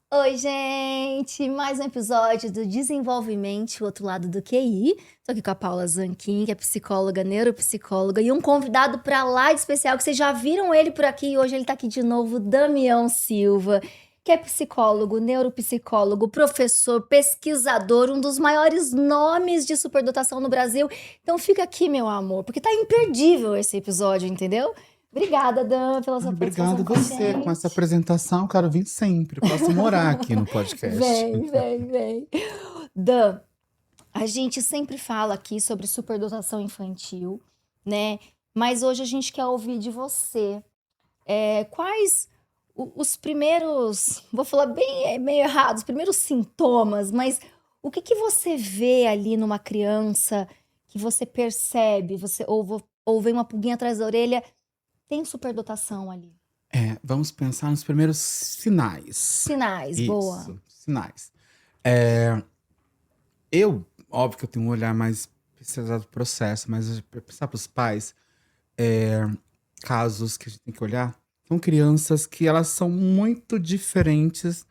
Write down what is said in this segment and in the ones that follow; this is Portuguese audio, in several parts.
Oi, gente! Mais um episódio do Desenvolvimento, o outro lado do QI. Tô aqui com a Paula Zanquin, que é psicóloga, neuropsicóloga, e um convidado pra lá de especial, que vocês já viram ele por aqui, e hoje ele tá aqui de novo, Damião Silva, que é psicólogo, neuropsicólogo, professor, pesquisador, um dos maiores nomes de superdotação no Brasil. Então fica aqui, meu amor, porque tá imperdível esse episódio, entendeu? Obrigada, Dan, pela Ai, sua participação obrigado com a você. Com essa gente. apresentação, eu quero vir sempre. Posso morar aqui no podcast. Vem, vem, vem. Dan, a gente sempre fala aqui sobre superdotação infantil, né? Mas hoje a gente quer ouvir de você. Quais os primeiros, vou falar bem, meio errado, os primeiros sintomas, mas o que que você vê ali numa criança que você percebe, ou vem uma pulguinha atrás da orelha, tem superdotação ali? Vamos pensar nos primeiros sinais. Sinais, boa. Isso, sinais. É, óbvio que eu tenho um olhar mais especializado do processo, mas para pensar para os pais, casos que a gente tem que olhar, são crianças que elas são muito diferentes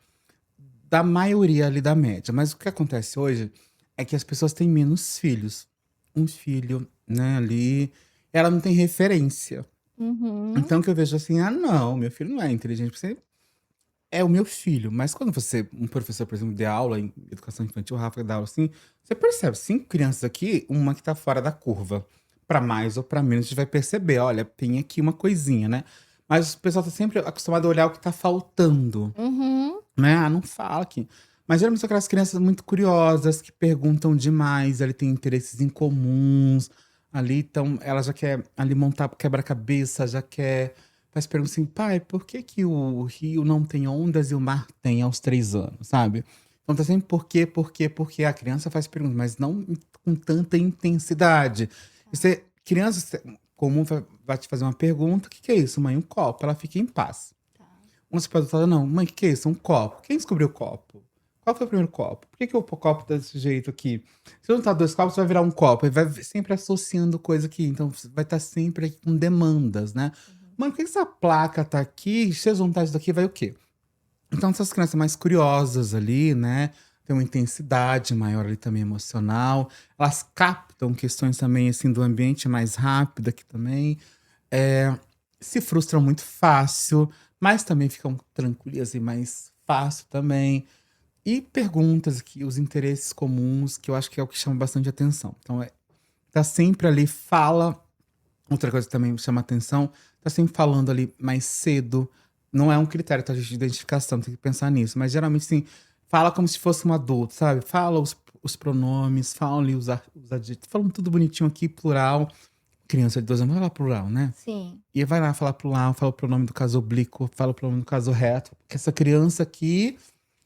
da maioria ali da média. Mas o que acontece hoje é que as pessoas têm menos filhos. Um filho, né, ali, ela não tem referência. Uhum. Então que eu vejo assim, ah, não, meu filho não é inteligente, porque você é o meu filho. Mas quando um professor, por exemplo, de aula em educação infantil, o Rafa dá aula assim, você percebe, 5 crianças aqui, uma que tá fora da curva. Pra mais ou pra menos, a gente vai perceber, olha, tem aqui uma coisinha, né? Mas o pessoal tá sempre acostumado a olhar o que tá faltando, Uhum. né? Ah, não fala aqui. Mas geralmente são aquelas crianças muito curiosas, que perguntam demais, ali tem interesses em comuns, ali então ela já quer ali montar quebra-cabeça, já quer faz perguntas assim: "Pai, por que que o rio não tem ondas e o mar tem aos 3 anos?", sabe. Então tá sempre por quê, a criança faz perguntas, mas não com tanta intensidade. Tá, Você criança você comum vai te fazer uma pergunta: "O que que é isso, mãe?", "Um copo", ela fica em paz. tá. Você pode falar: "Não, mãe, o que que é isso?", "Um copo". "Quem descobriu o copo? Qual foi o primeiro copo? Por que que o copo tá desse jeito aqui? Se juntar 2 copos vai virar um copo", e vai sempre associando coisa aqui, então você vai estar sempre aqui com demandas, né. Uhum. "Mãe, por que essa placa tá aqui? Se eu juntar isso daqui vai o quê?". Então essas crianças mais curiosas ali, né, tem uma intensidade maior ali também emocional, elas captam questões também, assim, do ambiente mais rápido aqui também. Eh, Se frustram muito fácil, mas também ficam tranquilas e mais fácil também. E perguntas que os interesses comuns, que eu acho que é o que chama bastante atenção. Então, tá sempre ali, fala. Outra coisa que também chama atenção, tá sempre falando ali mais cedo. Não é um critério, tá, gente, de identificação, tem que pensar nisso. Mas geralmente, sim, fala como se fosse um adulto, sabe? Fala os pronomes, fala ali os adjetivos, falando tudo bonitinho aqui, plural. Criança de 2 anos vai falar plural, né? Sim. E vai lá falar plural, fala o pronome do caso oblíquo, fala o pronome do caso reto. Porque essa criança aqui,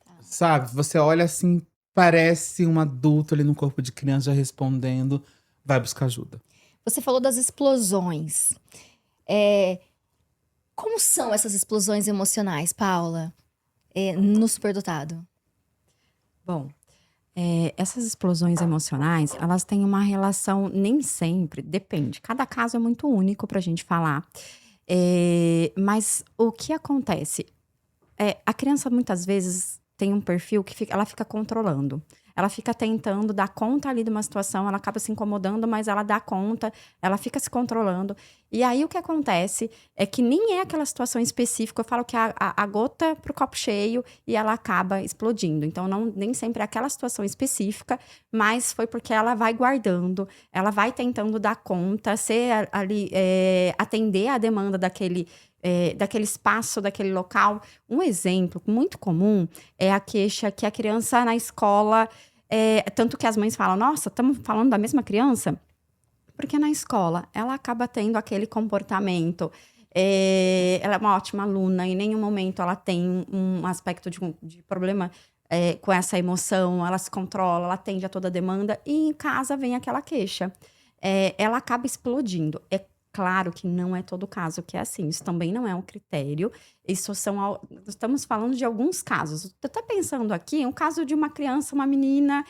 Tá. sabe, você olha assim, parece um adulto ali no corpo de criança já respondendo, vai buscar ajuda. Você falou das explosões. Eh, Como são essas explosões emocionais, Paula, no superdotado? Bom, essas explosões emocionais, elas têm uma relação nem sempre, depende, cada caso é muito único para a gente falar. Mas o que acontece? A criança muitas vezes tem um perfil que ela fica controlando. Ela fica tentando dar conta ali de uma situação, ela acaba se incomodando, mas ela dá conta, ela fica se controlando. E aí o que acontece é que nem é aquela situação específica, eu falo que é a gota pro copo cheio e ela acaba explodindo. Então, nem sempre é aquela situação específica, mas foi porque ela vai guardando, ela vai tentando dar conta, ali, atender a demanda daquele espaço, daquele local. Um exemplo muito comum é a queixa que a criança na escola, tanto que as mães falam, nossa, estamos falando da mesma criança? Porque na escola ela acaba tendo aquele comportamento. Ela é uma ótima aluna, em nenhum momento ela tem um aspecto de problema com essa emoção, ela se controla, ela atende a toda demanda, e em casa vem aquela queixa. Ela acaba explodindo. É claro que não é todo caso que é assim, isso também não é um critério. Estamos falando de alguns casos. Eu tô até pensando aqui, um caso de uma criança, uma menina,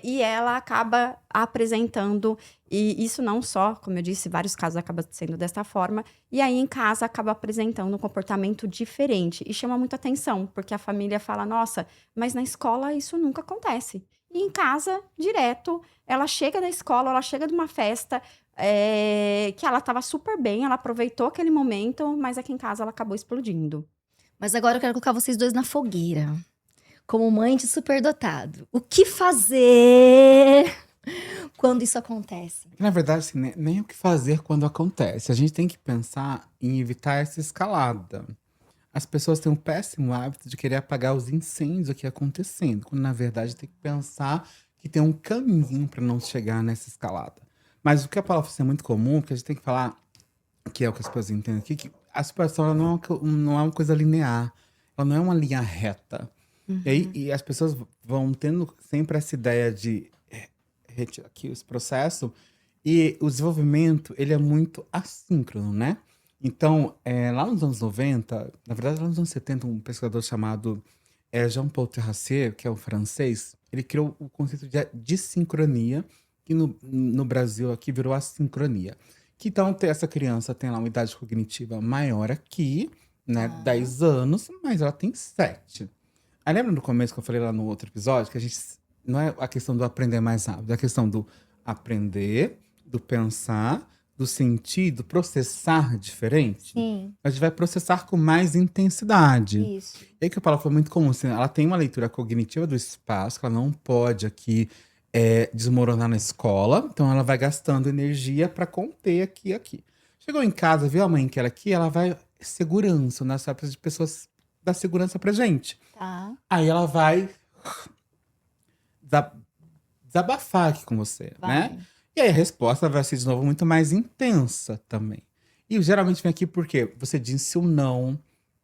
e ela acaba apresentando, e isso não só, como eu disse, vários casos acaba sendo desta forma, e aí em casa acaba apresentando um comportamento diferente, e chama muita atenção, porque a família fala, nossa, mas na escola isso nunca acontece. E em casa, direto, ela chega da escola, ela chega de uma festa, que ela estava super bem, ela aproveitou aquele momento, mas aqui em casa ela acabou explodindo. Mas agora eu quero colocar vocês dois na fogueira. Como mãe de superdotado. O que fazer quando isso acontece? Na verdade, assim, nem o que fazer quando acontece. A gente tem que pensar em evitar essa escalada. As pessoas têm um péssimo hábito de querer apagar os incêndios aqui acontecendo, quando na verdade tem que pensar que tem um caminho para não chegar nessa escalada. Mas o que a Paula falou é muito comum, que a gente tem que falar, que é o que as pessoas entendem aqui, que a situação ela não é uma coisa linear, ela não é uma linha reta. E as pessoas vão tendo sempre essa ideia de retirar aqui esse processo, e o desenvolvimento, ele é muito assíncrono, né? Então, lá nos anos 90, na verdade, lá nos anos 70, um pesquisador chamado Jean-Paul Terracier, que é um francês, ele criou o conceito de dissincronia, que no Brasil aqui virou assincronia. Que então, essa criança tem lá uma idade cognitiva maior aqui, né? 10 anos, mas ela tem 7. Aí lembra no começo que eu falei lá no outro episódio, que a gente não é a questão do aprender mais rápido, é a questão do aprender, do pensar, do sentir, do processar diferente. Sim, A gente vai processar com mais intensidade. isso. E aí que eu falo, foi muito comum, assim, ela tem uma leitura cognitiva do espaço, que ela não pode aqui desmoronar na escola, então ela vai gastando energia para conter aqui e aqui. Chegou em casa, viu a mãe que ela aqui, ela vai segurança, nas de pessoas dar segurança pra gente. Tá. Aí ela vai desabafar aqui com você, Vai. né? E aí a resposta vai ser, de novo, muito mais intensa também. E eu geralmente vem aqui porque você disse o não.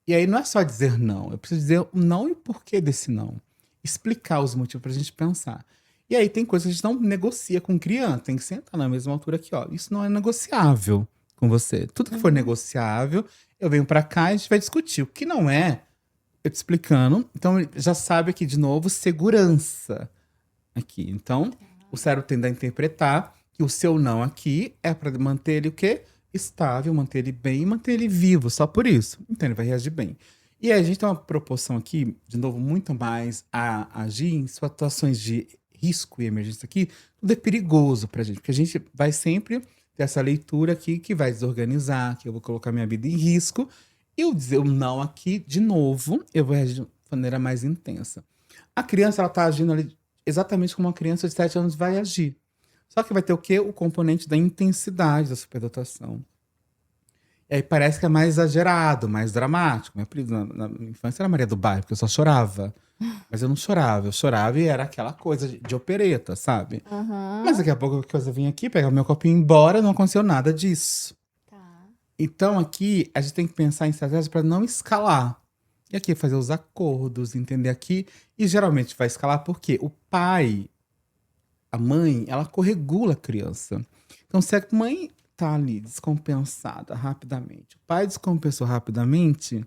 E aí não é só dizer não. Eu preciso dizer o não e o porquê desse não. Explicar os motivos pra gente pensar. E aí tem coisas que a gente não negocia com criança. Tem que sentar na mesma altura aqui, ó. Isso não é negociável com você. Tudo que for negociável, eu venho pra cá e a gente vai discutir. O que não é, eu te explicando. Então, já sabe aqui, de novo, segurança aqui. Então, o cérebro tende a interpretar que o seu não aqui é para manter ele o quê? Estável, manter ele bem e manter ele vivo, só por isso. Então, ele vai reagir bem. E aí, a gente tem uma proporção aqui, de novo, muito mais a agir em situações de risco e emergência aqui. Tudo é perigoso pra gente, porque a gente vai sempre ter essa leitura aqui que vai desorganizar, que eu vou colocar minha vida em risco. E eu dizer o não aqui, de novo, eu vou reagir de maneira mais intensa. A criança, ela tá agindo ali exatamente como uma criança de 7 anos vai agir. Só que vai ter o quê? O componente da intensidade da superdotação. E aí parece que é mais exagerado, mais dramático. Meu apelido na minha infância era Maria do Bairro, porque eu só chorava. Mas eu não chorava. Eu chorava e era aquela coisa de opereta, sabe? Mas daqui a pouco a coisa vinha aqui, pegava meu copinho e ia embora, não aconteceu nada disso. Tá. Então aqui a gente tem que pensar em estratégias para não escalar. E aqui fazer os acordos, entender aqui. E geralmente vai escalar porque o pai, a mãe, ela corregula a criança. Então se a mãe tá ali descompensada rapidamente, o pai descompensou rapidamente,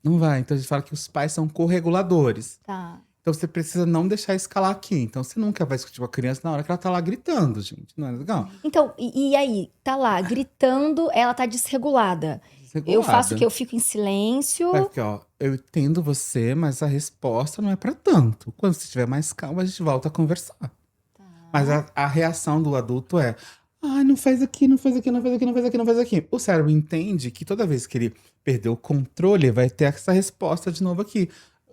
não vai. Então a gente fala que os pais são correguladores. Tá. Então você precisa não deixar escalar aqui. Então você nunca vai discutir com a criança na hora que ela tá lá gritando, gente. Não é legal? Então, e aí? Tá lá, gritando, ela tá desregulada. Eu faço o quê? Eu fico em silêncio. Vai ficar, ó, eu entendo você, mas a resposta não é pra tanto. Quando você estiver mais calma, a gente volta a conversar. Mas a reação do adulto é: ai, não faz aqui, não faz aqui, não faz aqui, não faz aqui, não faz aqui. O cérebro entende que toda vez que ele perder o controle, vai ter essa resposta de novo aqui.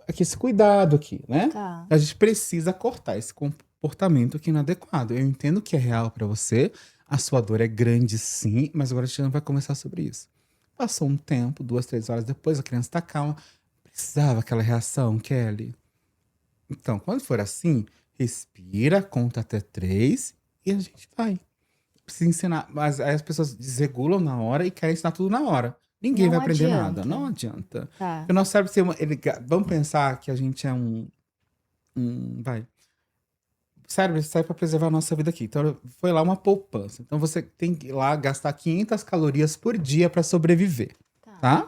Aqui, esse cuidado aqui, né? Tá. A gente precisa cortar esse comportamento aqui inadequado. Eu entendo que é real pra você, a sua dor é grande sim, mas agora a gente não vai conversar sobre isso. Passou um tempo, 2, 3 horas depois, a criança tá calma. Precisava aquela reação, Kelly. Então, quando for assim, respira, conta até 3 e a gente vai. Precisa ensinar, mas aí as pessoas desregulam na hora e querem ensinar tudo na hora. Ninguém Não vai aprender adianta. nada, não adianta. Tá. Porque o nosso cérebro, vamos pensar que a gente é vai. O cérebro serve para preservar a nossa vida aqui. Então, foi lá uma poupança. Então, você tem que ir lá gastar 500 calorias por dia para sobreviver, tá?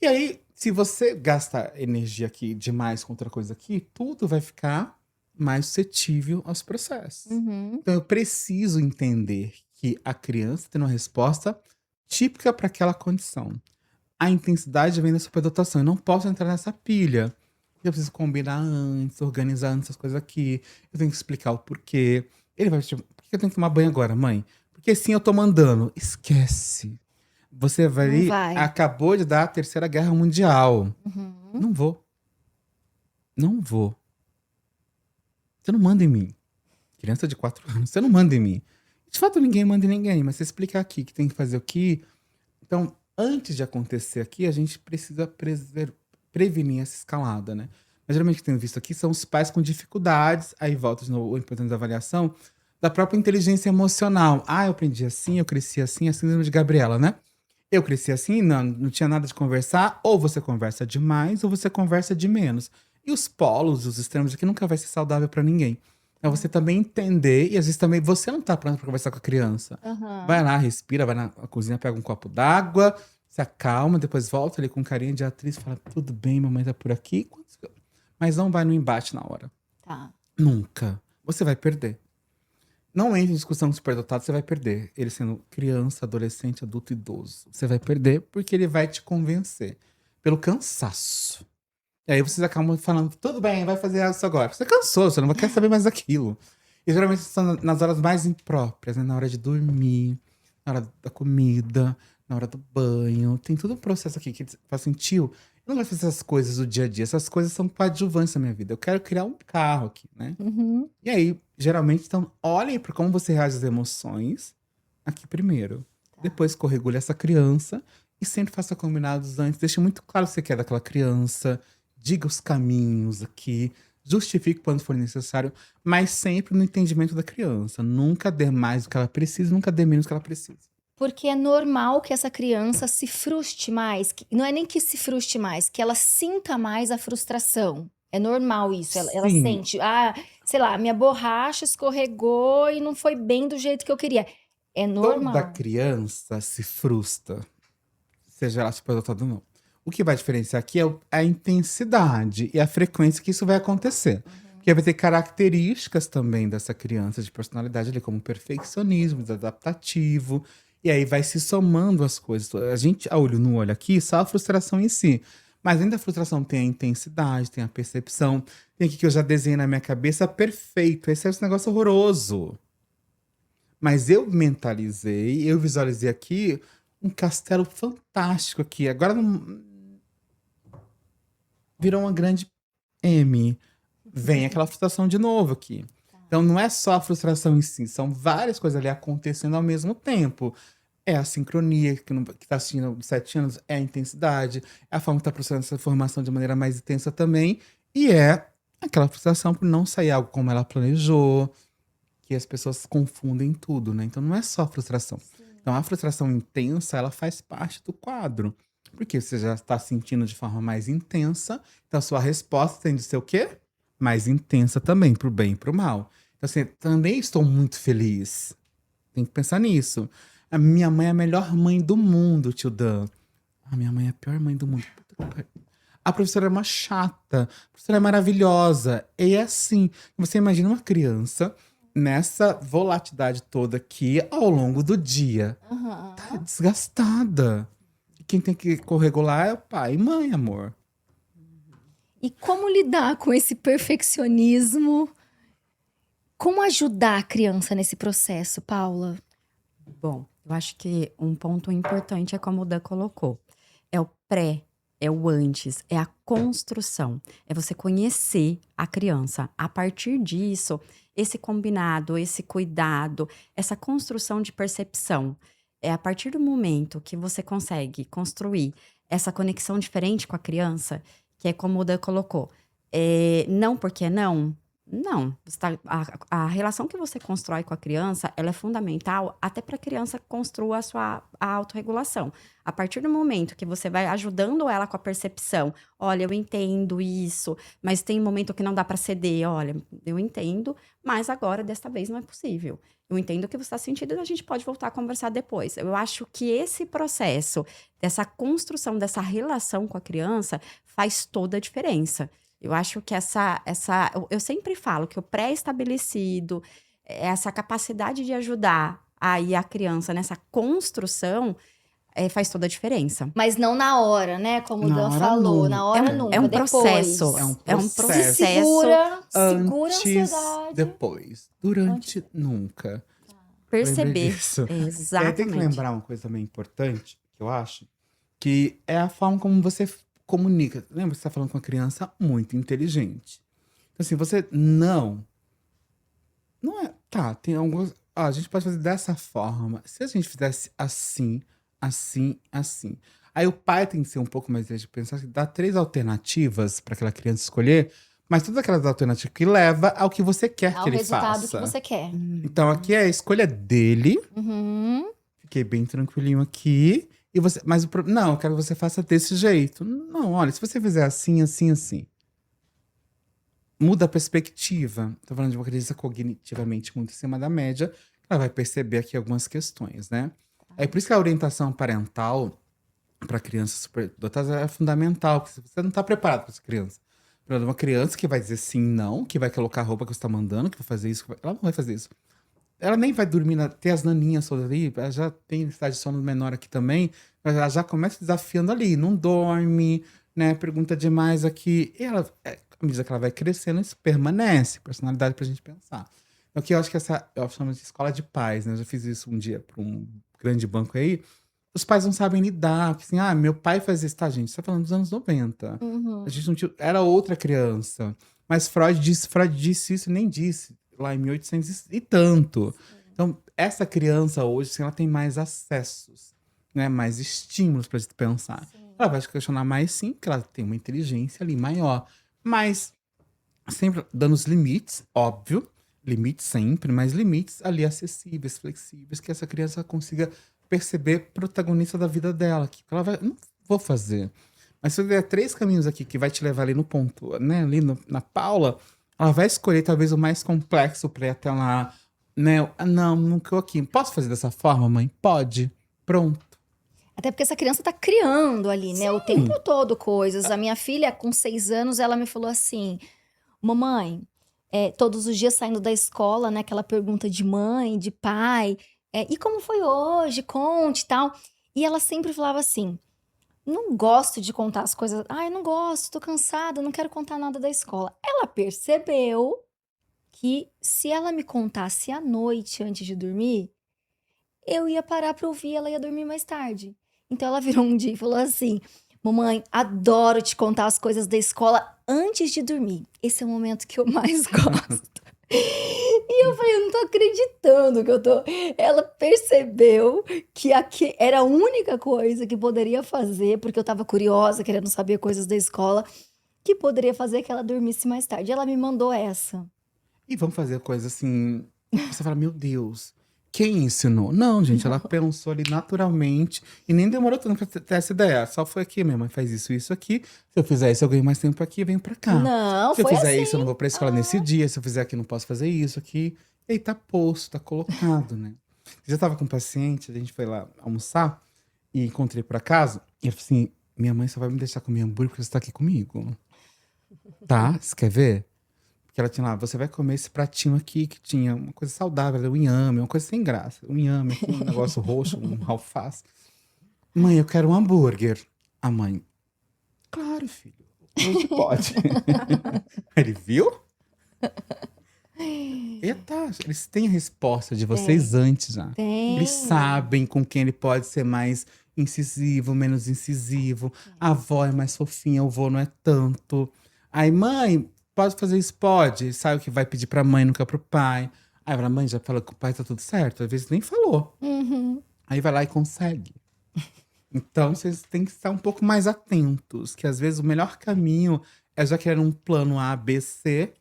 E aí, se você gasta energia aqui demais com outra coisa aqui, tudo vai ficar mais suscetível aos processos. Uhum. Então eu preciso entender que a criança tem uma resposta típica para aquela condição. A intensidade vem da superdotação. Eu não posso entrar nessa pilha. Eu preciso combinar antes, organizar antes as coisas aqui. Eu tenho que explicar o porquê. Ele vai tipo, por que eu tenho que tomar banho agora, mãe? Porque sim, eu tô mandando. Esquece. Você Não vai. vai. Acabou de dar a Terceira Guerra Mundial. Uhum. Não vou. Não vou. Você não manda em mim. Criança de 4 anos, você não manda em mim. De fato, ninguém manda em ninguém, mas você explicar aqui que tem que fazer o que. Então, antes de acontecer aqui, a gente precisa prevenir essa escalada, né? Mas geralmente o que tenho visto aqui são os pais com dificuldades, aí volta de novo o importante da avaliação, da própria inteligência emocional. Ah, eu aprendi assim, eu cresci assim, a síndrome de Gabriela, né? Eu cresci assim, não tinha nada de conversar, ou você conversa demais, ou você conversa de menos. E os polos, os extremos aqui nunca vai ser saudável pra ninguém. É você também entender, e às vezes também você não tá pronto pra conversar com a criança. Aham. Vai lá, respira, vai na cozinha, pega um copo d'água, se acalma, depois volta ali com carinha de atriz, fala, tudo bem, mamãe tá por aqui. Mas não vai no embate na hora. Tá. Nunca. Você vai perder. Não entre em discussão com superdotado, você vai perder. Ele sendo criança, adolescente, adulto, idoso. Você vai perder porque ele vai te convencer. Pelo cansaço. E aí vocês acabam falando, tudo bem, vai fazer isso agora. Você cansou, você não quer saber mais daquilo. E geralmente são nas horas mais impróprias, né? Na hora de dormir, na hora da comida, na hora do banho. Tem todo um processo aqui que fala assim, tio, eu não gosto dessas coisas do dia a dia. Essas coisas são coadjuvantes na minha vida. Eu quero criar um carro aqui, né? Uhum. E aí, geralmente, então, olhem para como você reage às emoções aqui primeiro. Depois corregule essa criança e sempre faça combinados antes. Deixe muito claro o que você quer daquela criança. Diga os caminhos aqui. Justifique quando for necessário, mas sempre no entendimento da criança. Nunca dê mais do que ela precisa, nunca dê menos do que ela precisa. Porque é normal que essa criança se frustre mais. Não é nem que se frustre mais, que ela sinta mais a frustração. É normal isso. Ela Sim. sente, sei lá, minha borracha escorregou e não foi bem do jeito que eu queria. É Toda normal. criança se frustra, seja ela superdotada ou não. O que vai diferenciar aqui é a intensidade e a frequência que isso vai acontecer. Porque vai ter características também dessa criança de personalidade ali, como perfeccionismo, desadaptativo. E aí vai se somando as coisas. A gente, a olho no olho aqui, só a frustração em si. Mas além da frustração tem a intensidade, tem a percepção. Tem aqui que eu já desenhei na minha cabeça, perfeito. Esse é esse negócio horroroso. Mas eu mentalizei, eu visualizei aqui um castelo fantástico aqui. Agora virou uma grande M. Vem aquela frustração de novo aqui. Então não é só a frustração em si, são várias coisas ali acontecendo ao mesmo tempo. É a sincronia que está assistindo aos 7 anos, é a intensidade, é a forma que está processando essa informação de maneira mais intensa também, e é aquela frustração por não sair algo como ela planejou, que as pessoas confundem tudo, né? Então não é só frustração. Então a frustração intensa, ela faz parte do quadro. Porque você já está sentindo de forma mais intensa, então a sua resposta tem de ser o quê? Mais intensa também, pro bem e pro mal. Então assim, também estou muito feliz. Tem que pensar nisso. A minha mãe é a melhor mãe do mundo, tio Dan. A minha mãe é a pior mãe do mundo. Puta que pariu. A professora é uma chata. A professora é maravilhosa. E é assim. Você imagina uma criança nessa volatilidade toda aqui ao longo do dia. Aham. Tá desgastada. E quem tem que corregular é o pai e mãe, amor. E como lidar com esse perfeccionismo? Como ajudar a criança nesse processo, Paula? Bom, eu acho que um ponto importante é como o Dan colocou. É o pré, é o antes, é a construção. É você conhecer a criança. A partir disso, esse combinado, esse cuidado, essa construção de percepção. É a partir do momento que você consegue construir essa conexão diferente com a criança, que é como o Dan colocou. Não porque não. Não, a relação que você constrói com a criança, ela é fundamental até para a criança construa a autorregulação. A partir do momento que você vai ajudando ela com a percepção, olha, eu entendo isso, mas tem um momento que não dá para ceder, olha, eu entendo, mas agora, desta vez, não é possível. Eu entendo o que você está sentindo e a gente pode voltar a conversar depois. Eu acho que esse processo, dessa construção, dessa relação com a criança, faz toda a diferença. Eu acho que eu sempre falo que o pré-estabelecido, essa capacidade de ajudar aí a criança nessa construção, faz toda a diferença. Mas não na hora, né? Como o Na Dan hora falou, nunca. na hora nunca. É um Depois. processo. É um É um Se processo. segura a Antes, ansiedade. depois. Durante, nunca. Lembrei Perceber. disso. E aí tem que Exatamente. lembrar uma coisa também importante, que eu acho, que é a forma como você comunica. Lembra que você está falando com uma criança muito inteligente. Então, assim, você não é. Tá, tem alguns. A gente pode fazer dessa forma. Se a gente fizesse assim, assim, assim. Aí o pai tem que ser um pouco mais inteligente, pensar que dá 3 alternativas para aquela criança escolher, mas todas aquelas alternativas que leva ao que você quer Ao que ele resultado faça. que você quer. Então aqui é a escolha dele. Uhum. Fiquei bem tranquilinho aqui. E você, mas não, eu quero que você faça desse jeito. Não, olha, se você fizer assim, assim, assim, muda a perspectiva. Tô falando de uma criança cognitivamente muito acima da média, ela vai perceber aqui algumas questões, né? É por isso que a orientação parental para crianças superdotadas é fundamental, porque você não está preparado para essa criança. Para uma criança que vai dizer sim, não, que vai colocar a roupa que você está mandando, que vai fazer isso, ela não vai fazer isso. Ela nem vai dormir, tem as naninhas todas ali, ela já tem necessidade de sono menor aqui também, mas ela já começa desafiando ali, não dorme, né? Pergunta demais aqui. E ela, à medida que ela vai crescendo, isso permanece, personalidade pra gente pensar. Então, aqui eu acho que eu chamo de escola de pais, né? Eu já fiz isso um dia para um grande banco aí. Os pais não sabem lidar, porque assim, meu pai faz isso, tá, gente? Você tá falando dos anos 90. Uhum. A gente não tinha, era outra criança. Mas Freud disse isso e nem disse lá em 1800 e tanto. Então, essa criança hoje, assim, ela tem mais acessos, né? Mais estímulos pra gente pensar. Ela vai te questionar mais, sim, porque ela tem uma inteligência ali maior. Mas sempre dando os limites, óbvio. Limites sempre, mas limites ali acessíveis, flexíveis, que essa criança consiga perceber protagonista da vida dela. Que ela vai, não vou fazer. Mas se eu der 3 caminhos aqui que vai te levar ali no ponto, né? Ali na Paula, ela vai escolher talvez o mais complexo pra ir até lá, né? Não, nunca aqui. Posso fazer dessa forma, mãe? Pode. Pronto. Até porque essa criança tá criando ali, né? O tempo todo coisas. A minha filha, com 6 anos, ela me falou assim: mamãe, todos os dias saindo da escola, né? Aquela pergunta de mãe, de pai. E como foi hoje? Conte e tal. E ela sempre falava assim: não gosto de contar as coisas. Eu não gosto, tô cansada, não quero contar nada da escola. Ela percebeu que se ela me contasse à noite antes de dormir, eu ia parar pra ouvir, ela ia dormir mais tarde. Então ela virou um dia e falou assim: mamãe, adoro te contar as coisas da escola antes de dormir. Esse é o momento que eu mais gosto. E eu falei, eu não tô acreditando que eu tô. Ela percebeu que aqui era a única coisa que poderia fazer, porque eu tava curiosa, querendo saber coisas da escola, que poderia fazer que ela dormisse mais tarde. Ela me mandou essa. E vamos fazer coisa assim. Você fala, meu Deus, quem ensinou? Não, gente, ela pensou ali naturalmente e nem demorou tanto pra ter essa ideia. Só foi aqui, minha mãe faz isso aqui. Se eu fizer isso, eu ganho mais tempo aqui e venho pra cá. Não, Se eu foi fizer assim. isso, eu não vou pra escola nesse dia. Se eu fizer aqui, eu não posso fazer isso aqui. E aí tá posto, tá colocado, né? Eu já tava com um paciente, a gente foi lá almoçar e encontrei por acaso. E ele falou assim: minha mãe só vai me deixar comer hambúrguer porque você tá aqui comigo. Tá? Você quer ver? Porque ela tinha lá, você vai comer esse pratinho aqui que tinha uma coisa saudável, um inhame, uma coisa sem graça. Um inhame aqui, um negócio roxo, um alface. Mãe, eu quero um hambúrguer. A mãe, claro, filho. Hoje pode. Ele viu? Eita, eles têm a resposta de vocês antes já. Tem. Eles sabem com quem ele pode ser mais incisivo, menos incisivo. A avó é mais fofinha, o avô não é tanto. Aí, mãe, pode fazer isso? Pode. Sabe o que vai pedir pra mãe, nunca pro pai. Aí a mãe já fala que o pai tá tudo certo. Às vezes nem falou. Uhum. Aí vai lá e consegue. Então, vocês têm que estar um pouco mais atentos. Que às vezes o melhor caminho é já criar um plano A, B, C.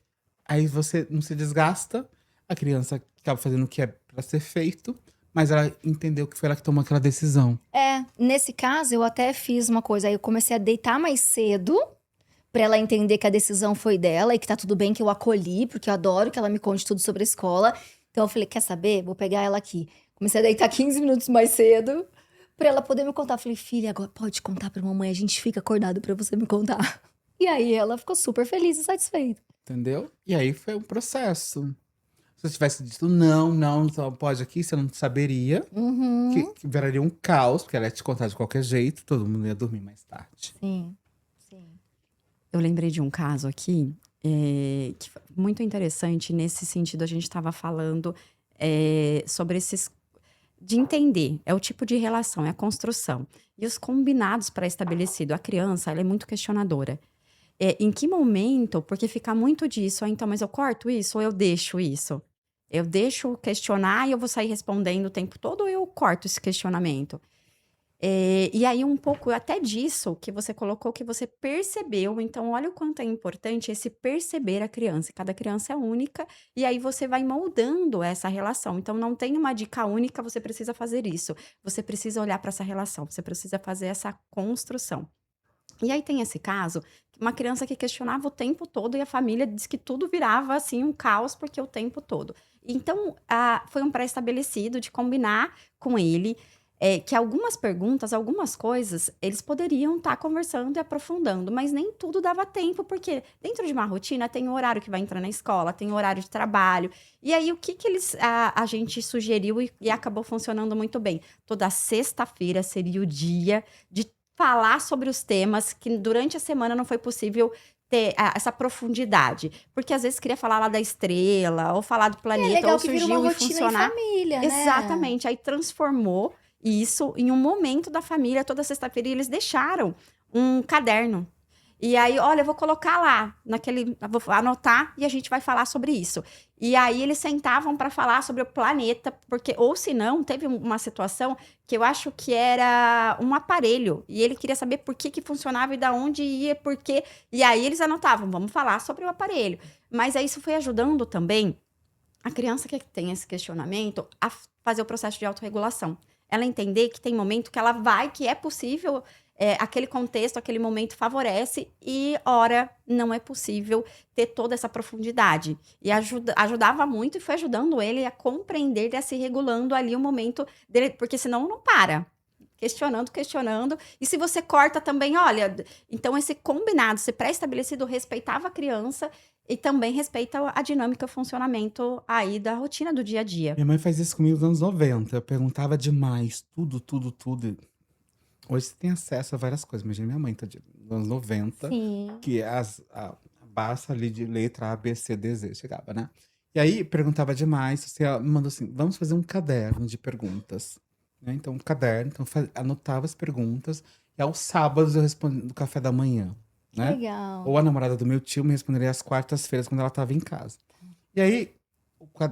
Aí você não se desgasta. A criança acaba fazendo o que é pra ser feito. Mas ela entendeu que foi ela que tomou aquela decisão. Nesse caso, eu até fiz uma coisa. Aí eu comecei a deitar mais cedo, pra ela entender que a decisão foi dela e que tá tudo bem, que eu acolhi, porque eu adoro que ela me conte tudo sobre a escola. Então eu falei, quer saber? Vou pegar ela aqui. Comecei a deitar 15 minutos mais cedo, pra ela poder me contar. Eu falei, filha, agora pode contar pra mamãe, a gente fica acordado pra você me contar. E aí ela ficou super feliz e satisfeita. Entendeu? E aí foi um processo. Se eu tivesse dito não, não, só pode aqui, você não saberia. Uhum. Que viraria um caos, porque ela ia te contar de qualquer jeito, todo mundo ia dormir mais tarde. Sim, sim. Eu lembrei de um caso aqui, que foi muito interessante nesse sentido. A gente estava falando sobre esses. De entender, é o tipo de relação, é a construção. E os combinados pré-estabelecido. A criança, ela é muito questionadora. Em que momento, porque fica muito disso, então, mas eu corto isso ou eu deixo isso? Eu deixo questionar e eu vou sair respondendo o tempo todo ou eu corto esse questionamento? E aí, um pouco até disso que você colocou, que você percebeu. Então, olha o quanto é importante esse perceber a criança. Cada criança é única, e aí você vai moldando essa relação. Então, não tem uma dica única, você precisa fazer isso. Você precisa olhar para essa relação, você precisa fazer essa construção. E aí tem esse caso, uma criança que questionava o tempo todo e a família diz que tudo virava assim um caos porque o tempo todo. Então, foi um pré-estabelecido de combinar com ele que algumas perguntas, algumas coisas, eles poderiam estar conversando e aprofundando, mas nem tudo dava tempo, porque dentro de uma rotina tem o horário que vai entrar na escola, tem o horário de trabalho. E aí, o que a gente sugeriu e acabou funcionando muito bem? Toda sexta-feira seria o dia de falar sobre os temas que durante a semana não foi possível ter essa profundidade. Porque às vezes queria falar lá da estrela, ou falar do É planeta, legal ou que vira uma surgiu e rotina em funcionar. família, né? Exatamente. Aí transformou isso em um momento da família toda sexta-feira. E eles deixaram um caderno. E aí, olha, eu vou colocar lá, vou anotar e a gente vai falar sobre isso. E aí eles sentavam para falar sobre o planeta, porque, ou se não, teve uma situação que eu acho que era um aparelho, e ele queria saber por que funcionava e da onde ia, por quê. E aí eles anotavam, vamos falar sobre o aparelho. Mas aí isso foi ajudando também a criança que tem esse questionamento a fazer o processo de autorregulação. Ela entender que tem momento que ela vai, que é possível, aquele contexto, aquele momento favorece, e ora não é possível ter toda essa profundidade. E ajudava muito e foi ajudando ele a compreender e a se regulando ali o momento dele, porque senão não para. Questionando. E se você corta também, olha, então esse combinado, esse pré-estabelecido respeitava a criança e também respeita a dinâmica, o funcionamento aí da rotina do dia a dia. Minha mãe faz isso comigo nos anos 90. Eu perguntava demais, tudo, tudo, tudo. Hoje você tem acesso a várias coisas. Imagina minha mãe, tá nos anos 90, Sim. que a basta ali de letra A, B, C, D, Z chegava, né? E aí perguntava demais. Você mandou assim: vamos fazer um caderno de perguntas. Né? Então, um caderno, então anotava as perguntas. E aos sábados eu respondia no café da manhã, Que né? legal. Ou a namorada do meu tio me responderia às quartas-feiras quando ela estava em casa. E aí,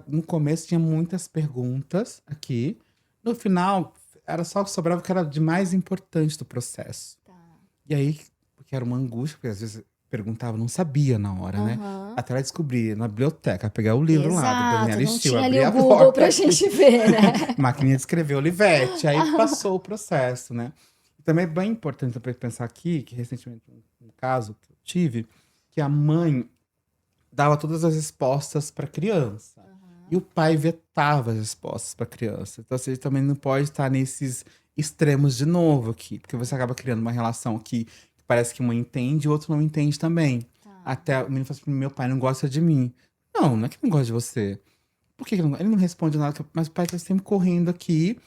no começo tinha muitas perguntas aqui. No final, era só o que sobrava, que era de mais importante do processo. Tá. E aí, porque era uma angústia, porque às vezes perguntava, não sabia na hora, né? Aham. Até ela descobrir na biblioteca, pegar o livro lá do Exato, Daniela não Steele, tinha ali abrir o a Google porta pra aqui, gente ver, né? maquininha de escrever Olivetti, aí passou o processo, né? E também é bem importante também pensar aqui, que recentemente, um caso que eu tive, que a mãe dava todas as respostas para criança. E o pai vetava as respostas para criança. Então, você também não pode estar nesses extremos de novo aqui, porque você acaba criando uma relação que parece que uma entende e o outro não entende também. Tá. Até o menino fala assim: meu pai não gosta de mim. Não, não é que não gosta de você. Por que ele não responde nada? Mas o pai tá sempre correndo aqui.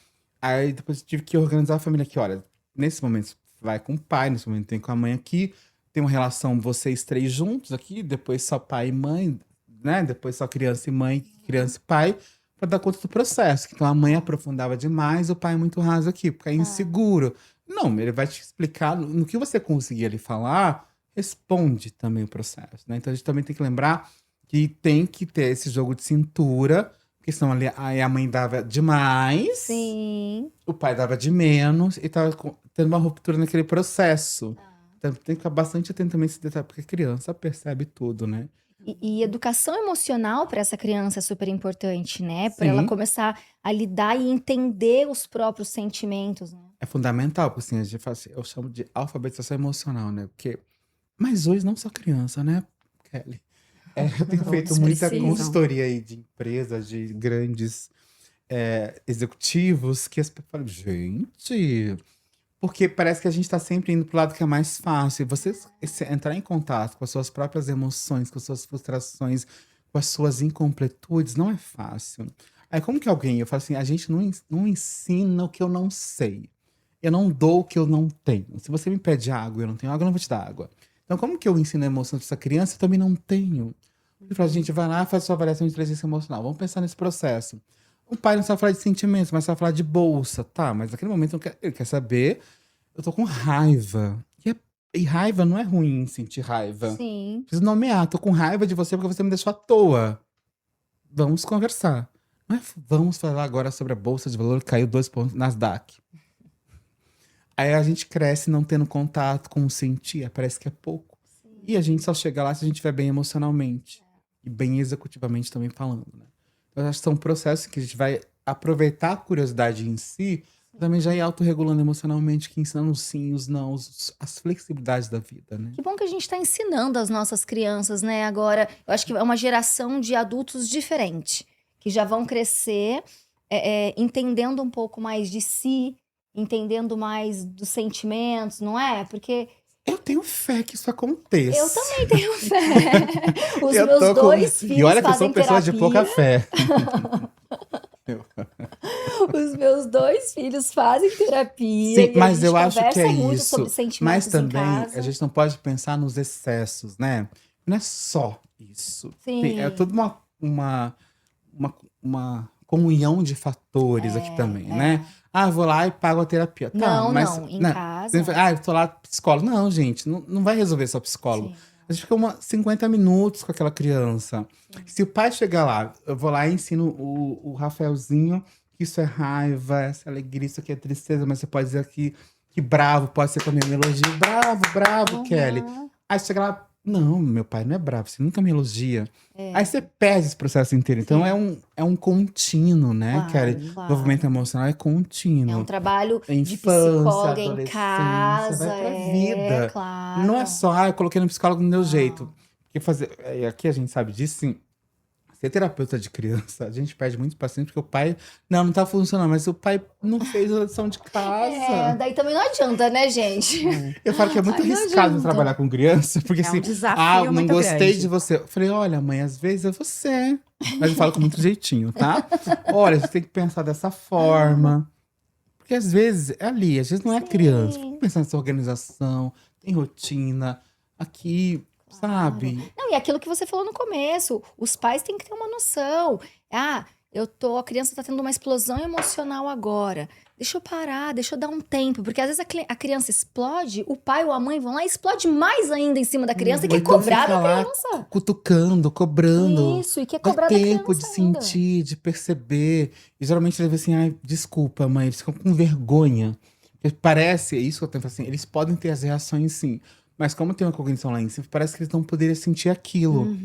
Aí depois eu tive que organizar a família aqui. Olha, nesse momento você vai com o pai, nesse momento tem com a mãe aqui. Tem uma relação vocês três juntos aqui, depois só pai e mãe, né? Depois só criança e mãe, criança e pai, para dar conta do processo. Então a mãe aprofundava demais, o pai é muito raso aqui, porque é inseguro. Não, ele vai te explicar no que você conseguir ali falar, responde também o processo, né? Então a gente também tem que lembrar que tem que ter esse jogo de cintura, porque senão ali aí a mãe dava demais, Sim. o pai dava de menos e tava tendo uma ruptura naquele processo. Então tem que ficar bastante atento também a esse detalhe, porque a criança percebe tudo, né? E educação emocional para essa criança é super importante, né? Para ela Sim. começar a lidar e entender os próprios sentimentos, né? É fundamental, porque assim, a gente fala assim, eu chamo de alfabetização emocional, né? Porque, mas hoje não só criança, né, Kelly? Eu tenho feito Todos muita precisam. consultoria aí de empresas, de grandes executivos, que as pessoas falam, gente, Porque parece que a gente tá sempre indo pro lado que é mais fácil. Você entrar em contato com as suas próprias emoções, com as suas frustrações, com as suas incompletudes, não é fácil. Aí como que alguém, eu falo assim, a gente não ensina o que eu não sei. Eu não dou o que eu não tenho. Se você me pede água e eu não tenho água, eu não vou te dar água. Então como que eu ensino a emoção pra essa criança? Eu também não tenho. Eu falo, gente, vai lá, faz sua avaliação de inteligência emocional. Vamos pensar nesse processo. O pai não sabe falar de sentimentos, mas sabe falar de bolsa. Tá, mas naquele momento ele quer saber, eu tô com raiva. E raiva não é ruim sentir raiva. Sim. Preciso nomear, tô com raiva de você porque você me deixou à toa. Vamos conversar. Não é, vamos falar agora sobre a bolsa de valor que caiu 2 pontos Nasdaq. Aí a gente cresce não tendo contato com o sentir, parece que é pouco. E a gente só chega lá se a gente estiver bem emocionalmente. E bem executivamente também falando, né? Eu acho que são processos que a gente vai aproveitar a curiosidade em si, também já ir autorregulando emocionalmente, que ensinando os sim, os não, as flexibilidades da vida, né? Que bom que a gente tá ensinando as nossas crianças, né? Agora, eu acho que é uma geração de adultos diferente, que já vão crescer entendendo um pouco mais de si, entendendo mais dos sentimentos, não é? Porque Eu tenho fé que isso aconteça. eu também tenho fé. Os Eu meus tô com- dois filhos E olha que eu fazem sou pessoa de terapia. pouca fé. Os meus dois filhos fazem terapia. Sim, E a mas gente eu acho que conversa é muito isso. sobre Mas sentimentos em também casa. a gente não pode pensar nos excessos, né? Não é só isso. É Sim. toda uma comunhão de fatores aqui também, né? Ah, vou lá e pago a terapia. Tá, Não, mas. não, em Né? casa. Ah, eu tô lá psicólogo. Não, gente, não vai resolver só psicólogo. Sim. A gente fica 50 minutos com aquela criança. Se o pai chegar lá, eu vou lá e ensino o Rafaelzinho que isso é raiva, essa alegria, isso aqui é tristeza, mas você pode dizer que bravo pode ser também um elogio. Bravo, bravo, Uhum. Kelly. Aí você chega lá, não, meu pai não é bravo, você nunca me elogia. Aí você perde esse processo inteiro. Então é um contínuo, né, Claro, Kelly? claro. Desenvolvimento emocional é contínuo. É um trabalho de Infância, psicóloga em adolescência, casa. vai pra vida. Claro. Não é só, eu coloquei no psicólogo no meu Não. jeito. Porque aqui a gente sabe disso, sim. Ser terapeuta de criança, a gente perde muito paciente porque o pai, não tá funcionando, mas o pai não fez a lição de casa. Daí também não adianta, né, gente? Eu falo que é muito Ai, não arriscado adianta. trabalhar com criança, porque É um assim, desafio não muito gostei grande. de você. Eu falei, olha, mãe, às vezes é você. Mas eu falo com muito jeitinho, tá? Olha, você tem que pensar dessa forma. Porque às vezes é ali, às vezes não é a criança. Tem que pensar nessa organização, tem rotina, aqui, sabe? Não, e aquilo que você falou no começo, os pais têm que ter uma noção. Ah, a criança tá tendo uma explosão emocional agora. Deixa eu parar, deixa eu dar um tempo. Porque às vezes a criança explode, o pai ou a mãe vão lá e explode mais ainda em cima da criança e Ou quer então cobrar fica da lá criança. cutucando, cobrando. Isso, e quer Dá cobrar da tempo criança de ainda. sentir, de perceber. E geralmente eles dizem assim, ai, desculpa, mãe, eles ficam com vergonha. Porque parece, é isso que eu tento assim, eles podem ter as reações sim. Mas como tem uma cognição lá em cima, parece que eles não poderiam sentir aquilo.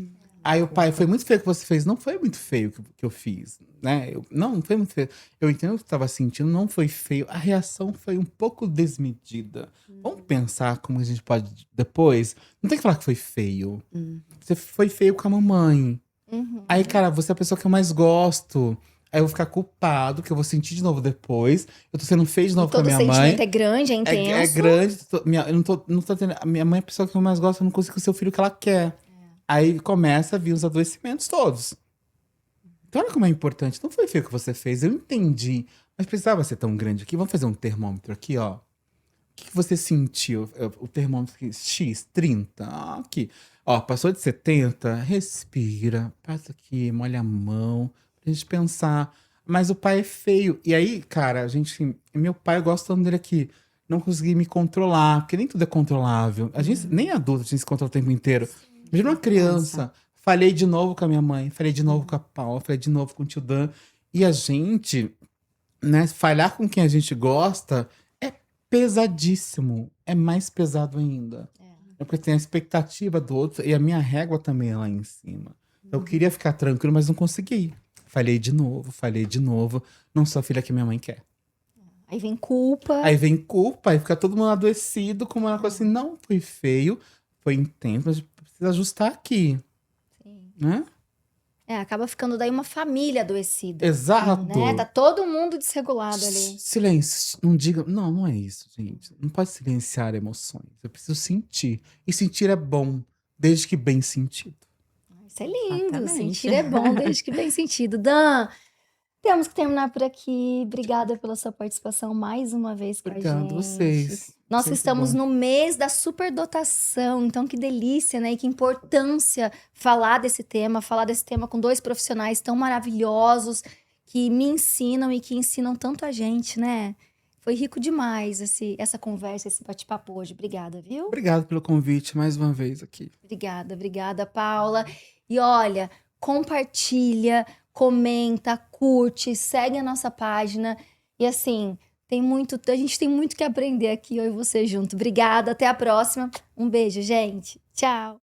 Aí o pai, foi muito feio o que você fez. Não foi muito feio o que eu fiz, né? Não foi muito feio. Eu entendo o que você estava sentindo, não foi feio. A reação foi um pouco desmedida. Vamos pensar como a gente pode depois. Não tem que falar que foi feio. Você foi feio com a mamãe. Aí, cara, você é a pessoa que eu mais gosto. Aí eu vou ficar culpado, que eu vou sentir de novo depois. Eu tô sendo feio de novo E com a todo minha mãe. sentimento é grande, é intenso. É grande. Eu não tô tendo. A minha mãe é a pessoa que eu mais gosto, eu não consigo ser o filho que ela quer. Aí começa a vir os adoecimentos todos. Então, olha como é importante. Não foi feio o que você fez, eu entendi. Mas precisava ser tão grande aqui. Vamos fazer um termômetro aqui, ó. O que você sentiu? O termômetro aqui, X, 30. Aqui. Ó, passou de 70, respira. Passa aqui, molha a mão. Pra gente pensar. Mas o pai é feio. E aí, cara, meu pai, eu gosto tanto dele aqui. Não consegui me controlar, porque nem tudo é controlável. A gente, nem adulto, a gente se controla o tempo inteiro. Imagina uma criança. Falei de novo com a minha mãe, falei de novo com a Paula, falei de novo com o tio Dan. E a gente, né, falhar com quem a gente gosta é pesadíssimo. É mais pesado ainda. É porque tem a expectativa do outro e a minha régua também é lá em cima. Eu queria ficar tranquilo, mas não consegui. Falei de novo. Não sou a filha que minha mãe quer. Aí vem culpa. Aí vem culpa, aí fica todo mundo adoecido, como uma coisa assim, não foi feio, foi intenso, mas precisa ajustar aqui, Sim. né? Acaba ficando daí uma família adoecida, Exato. né? Tá todo mundo desregulado ali. Silêncio, não diga. Não, não é isso, gente. Não pode silenciar emoções. Eu preciso sentir. E sentir é bom, desde que bem sentido. Isso é lindo, Exatamente. sentir é bom, desde que bem sentido. Dan, temos que terminar por aqui. Obrigada pela sua participação mais uma vez com a Obrigado, gente. vocês. Nós Sempre estamos bom. no mês da superdotação, então que delícia, né? E que importância falar desse tema com dois profissionais tão maravilhosos que me ensinam e que ensinam tanto a gente, né? Foi rico demais essa conversa, esse bate-papo hoje. Obrigada, viu? Obrigado pelo convite mais uma vez aqui. Obrigada, Paula. E olha, compartilha, comenta, curte, segue a nossa página. E assim, a gente tem muito que aprender aqui, eu e você junto. Obrigada, até a próxima. Um beijo, gente. Tchau.